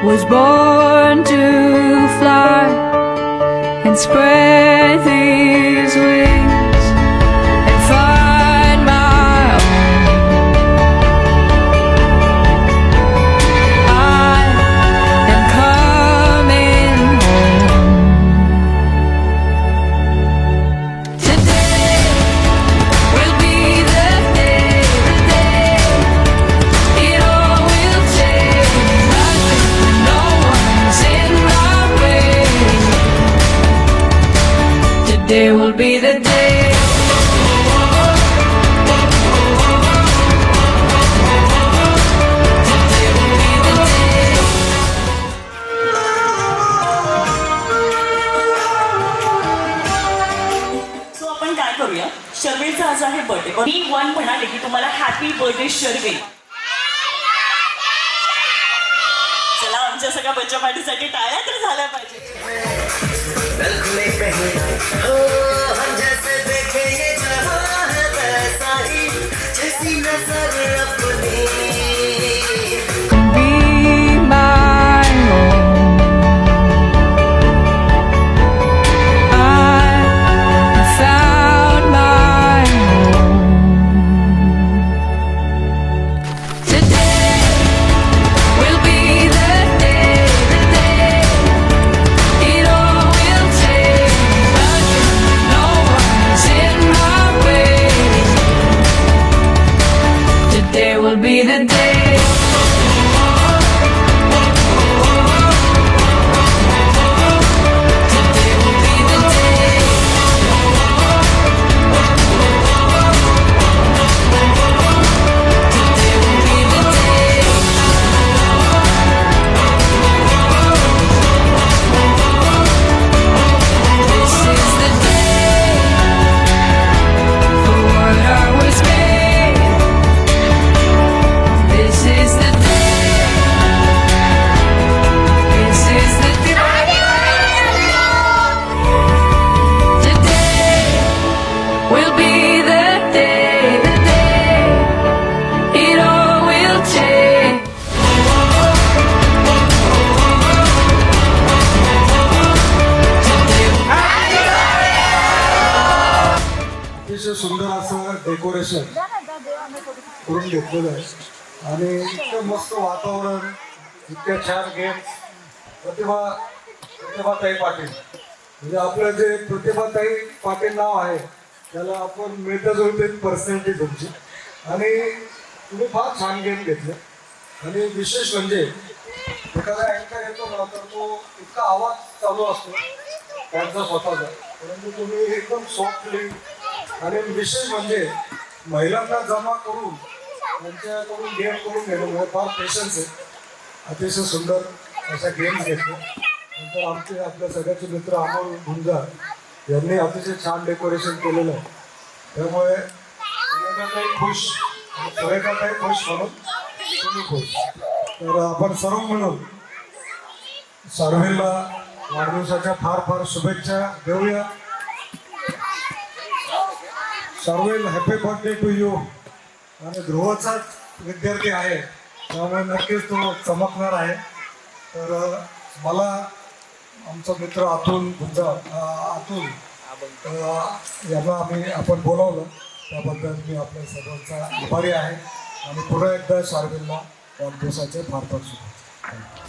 was born to fly and spread these wings and find my own. I am coming home. Today will be the day, it all will change. No one's in my way. Today will be the day. Today will be the day. So आपण काय करूया, शर्वेचा आज आहे birthday. मी one म्हणाले की तुम्हाला happy birthday शर्वे. चला आमच्या सगळ्या बच्चा पार्टीसाठी टाळ्या तर झाल्या पाहिजे. हम जैसे देखे ये जहां है वैसा ही जैसी नजर अपनी Be my own. I found my home. Today will be the day, it all will change. No one's in my way. Today will be the day. Today will be the day. Today will be the day. This is the day for what I was made. This is the day. This is the day. Today will be the day, it all will change. अतिशय सुंदर असं decoration करून घेतलेलं आहे आणि इतकं मस्त वातावरण, इतक्या छान गेम्स. प्रतिभाताई पाटील म्हणजे आपलं जे प्रतिभाताई पाटील नाव आहे त्याला आपण मिळतं जुळते पर्सनॅलिटी तुमची. आणि तुम्ही फार छान गेम घेतले आणि विशेष म्हणजे एखादा अँकर येतो ना तर तो इतका आवाज चालू असतो त्यांचा स्वतःचा, परंतु तुम्ही एकदम सॉफ्टली आणि विशेष म्हणजे महिलांना जमा करून त्यांच्याकडून गेम करून घेणं म्हणजे फार पेशन्स आहे. अतिशय सुंदर अशा गेम्स घेतले. नंतर आमचे आपल्या सगळ्याचे मित्र अमोल गुंजार यांनी अतिशय छान डेकोरेशन केलेलं आहे. त्यामुळे सुरेखाताई खुश आणि सुरेखाताई खुश म्हणून तुम्ही खुश. तर आपण सर्व मिळून सर्वेला वाढदिवसाच्या फार फार शुभेच्छा देऊया. सर्वेल हॅपी बर्थडे टू यू. आणि ध्रुवचाच विद्यार्थी आहे त्यामुळे नक्कीच तो चमकणार आहे. तर मला आमचा मित्र अतुल यांना आपण बोलावलं त्याबद्दल मी आपल्या सर्वांचा आभारी आहे. आणि पुन्हा एकदा शार्विलला वाढदिवसाचे फार फार शुभेच्छा.